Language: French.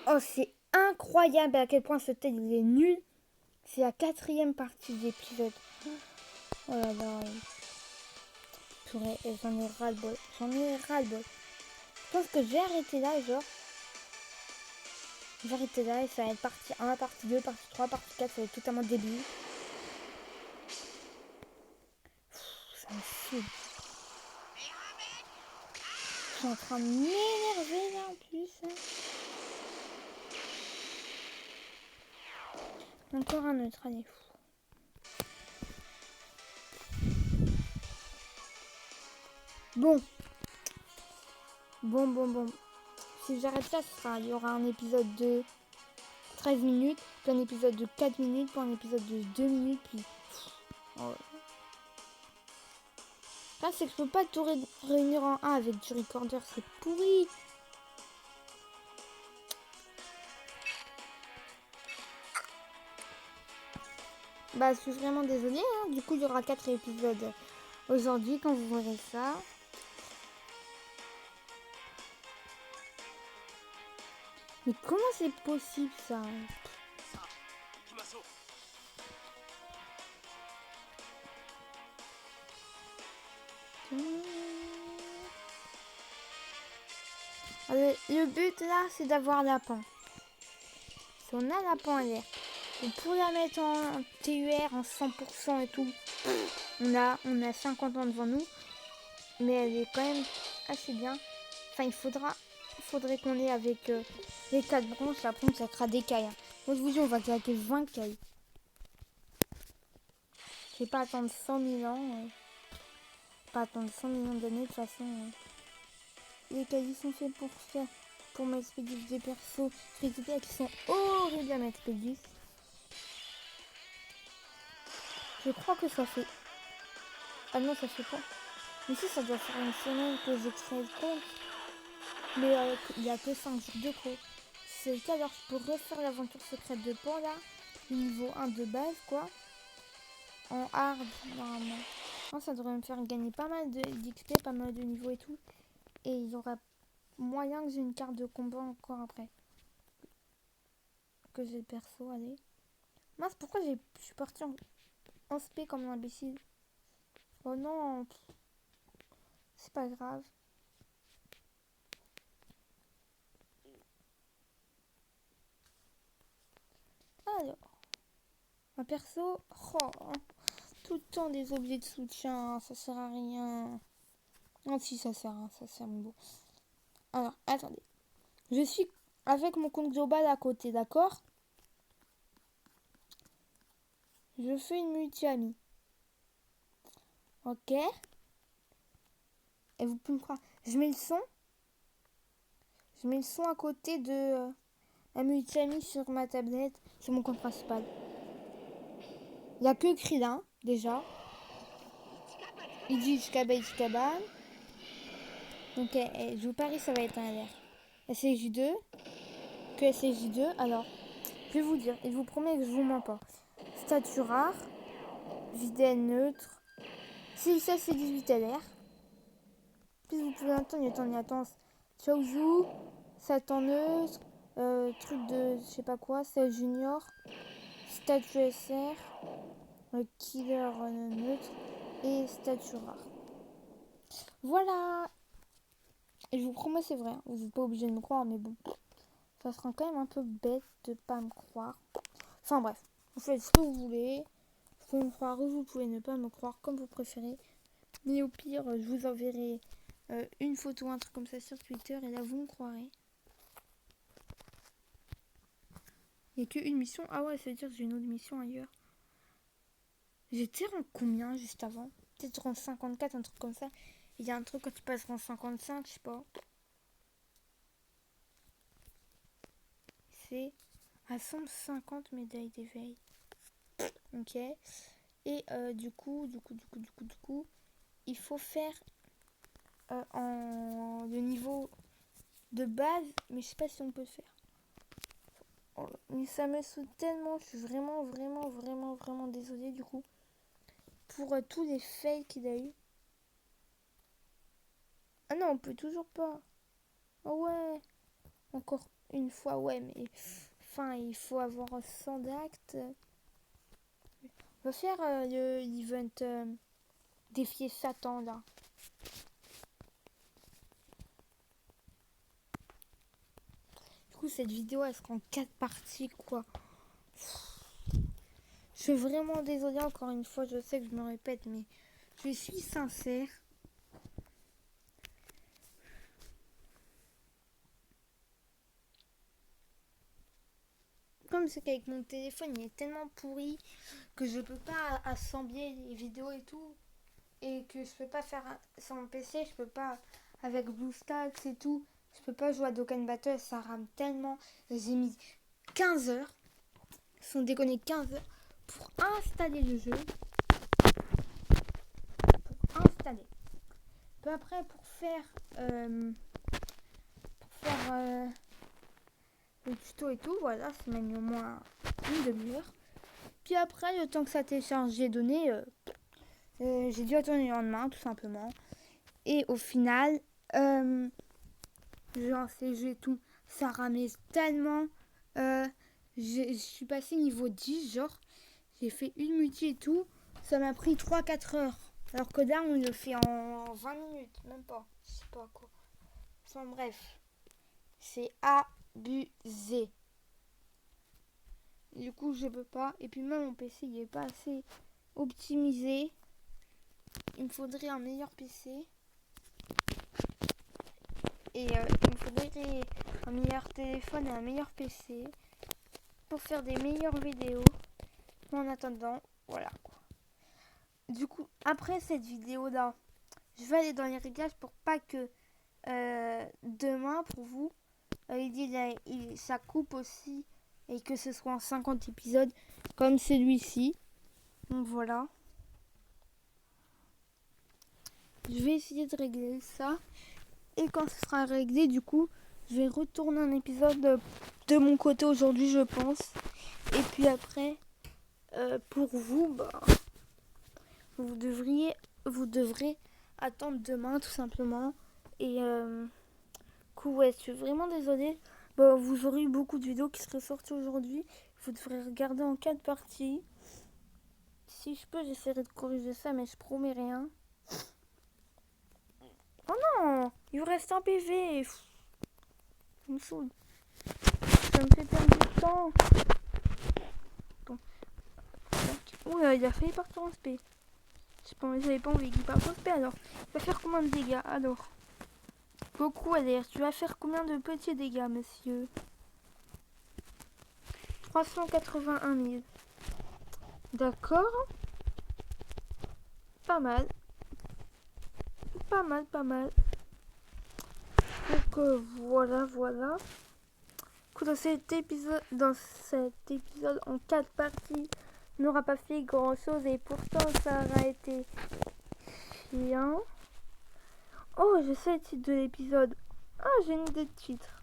Oh, c'est incroyable à quel point ce test il est nul. C'est la 4e partie de l'épisode. Oh là là. Purée, j'en ai ras-le-bol. J'en ai ras-le-bol. Je pense que je vais arrêter là, genre. Je vais arrêter là et ça va être partie 1, partie 2, partie 3, partie 4. Ça va être totalement débile. Ça me saoule. Je suis en train de m'énerver là en plus. Encore un autre, allez. Bon. Bon. Si j'arrête là, il y aura un épisode de 13 minutes, puis un épisode de 4 minutes, puis un épisode de 2 minutes, puis... Oh. Là, c'est que je peux pas tout réunir en un avec du recorder, c'est pourri. Bah, je suis vraiment désolée, hein. Du coup, il y aura 4 épisodes aujourd'hui quand vous verrez ça. Mais comment c'est possible ça? Le but là, c'est d'avoir lapin. Si on a lapin à l'air, on pourrait la mettre en TUR en 100% et tout. On a 50 ans devant nous, mais elle est quand même assez bien. Enfin, il faudrait qu'on ait avec les 4 branches, la pompe ça fera des cailles. Moi je vous dis, on va claquer 20 cailles. Je vais pas attendre 100 000 ans. Pas attendre 100 millions d'années, de toute façon. Les cailles sont faits pour m'expédier des persos free-to-play qui sont horribles à m'expédier. Je crois que ça fait... Ah non, ça fait pas. Mais si, ça doit faire une semaine que j'ai créé le compte. Mais il n'y a que 5 jours de pro. Si c'est le cas, alors je peux refaire l'aventure secrète de Panda. Le niveau 1 de base, quoi. En hard, normalement. Non, ça devrait me faire gagner pas mal d'XP, pas mal de niveaux et tout. Et il y aura moyen que j'ai une carte de combat encore après. Que j'ai le perso, allez. Mince, pourquoi je suis partie en spé comme un imbécile? Oh non, c'est pas grave. Alors, un perso, oh, tout le temps des objets de soutien, ça sert à rien. Non, si ça sert, ça sert, mais bon. Alors, attendez. Je suis avec mon compte global à côté, d'accord? Je fais une multi-ami. Ok. Et vous pouvez me croire. Je mets le son. Je mets le son à côté de la multi-ami sur ma tablette, sur mon compte principal. Il n'y a que Krillin, déjà. Il dit Ichkaban. Donc, je vous parie, ça va être un LR. SJ2. Que SJ2. Alors, je vais vous dire, il vous promet que je vous mens pas. Statut rare. Videl neutre. Si ça, c'est 18 LR. Puis vous pouvez entendre, attends. Chaozu. Satan neutre. Truc de je sais pas quoi. C'est junior. Statut SR. Killer neutre. Et statut rare. Voilà. Et je vous promets, c'est vrai. Vous n'êtes pas obligé de me croire, mais bon. Ça sera quand même un peu bête de pas me croire. Enfin bref, vous faites ce que vous voulez. Vous pouvez me croire ou vous pouvez ne pas me croire, comme vous préférez. Mais au pire, je vous enverrai une photo, un truc comme ça sur Twitter, et là vous me croirez. Il n'y a qu'une mission. Ah ouais, ça veut dire que j'ai une autre mission ailleurs. J'étais en combien juste avant? Peut-être en 54, un truc comme ça. Il y a un truc quand tu passes en 55, je sais pas. C'est à 150 médailles d'éveil. Ok. Et du coup, il faut faire le niveau de base, mais je sais pas si on peut le faire. Oh, mais ça me saoule tellement, je suis vraiment désolée du coup pour tous les fails qu'il a eu. Ah non, on peut toujours pas. Oh ouais. encore une fois, ouais, mais enfin, il faut avoir 100 d'actes. On va faire l'event défier Satan là. Du coup, cette vidéo elle sera en 4 parties quoi. Je suis vraiment désolée encore une fois, je sais que je me répète, mais je suis sincère. Comme c'est qu'avec mon téléphone il est tellement pourri que je peux pas assembler les vidéos et tout. Et que je peux pas faire sur mon PC, je peux pas avec BlueStacks et tout. Je peux pas jouer à Dokkan Battle, ça rame tellement. J'ai mis 15 heures, sans déconner 15 heures, pour installer le jeu. Pour installer. Peu après, pour faire le tuto et tout, voilà, ça m'a mis au moins une demi-heure. Puis après, le temps que ça télécharge, j'ai donné, j'ai dû attendre le lendemain, tout simplement. Et au final, j'ai lancé le jeu et tout, ça ramait tellement. Je suis passé niveau 10, genre, j'ai fait une multi et tout, ça m'a pris 3-4 heures. Alors que là, on le fait en 20 minutes, même pas, je sais pas quoi. Enfin bref, c'est abusé. Du coup, je peux pas. Et puis même mon PC, il est pas assez optimisé. Il me faudrait un meilleur PC. Et il me faudrait un meilleur téléphone et un meilleur PC pour faire des meilleures vidéos. Mais en attendant, voilà quoi. Du coup, après cette vidéo là, je vais aller dans les réglages pour pas que demain pour vous, ça coupe aussi et que ce soit en 50 épisodes comme celui-ci. Donc voilà. Je vais essayer de régler ça. Et quand ce sera réglé, du coup, je vais retourner un épisode de mon côté aujourd'hui, je pense. Et puis après, pour vous, bah, vous devrez attendre demain, tout simplement. Et coup, ouais, je suis vraiment désolée. Bah, vous aurez eu beaucoup de vidéos qui seraient sorties aujourd'hui. Vous devrez regarder en 4 parties. Si je peux, j'essaierai de corriger ça, mais je promets rien. Oh non, il vous reste un PV. Ça me saoule. Ça me fait perdre du temps. Bon. Ouh, il a failli partir en SP. J'avais pas envie qu'il parte en SP alors. Il va faire combien de dégâts alors? Beaucoup LR. Tu vas faire combien de petits dégâts, monsieur? 381 000. D'accord. Pas mal. Pas mal, pas mal. Donc voilà. Écoute, dans cet épisode en 4 parties, on n'aura pas fait grand chose et pourtant ça aura été bien. Oh, je sais le titre de l'épisode. Ah, j'ai une idée de titre.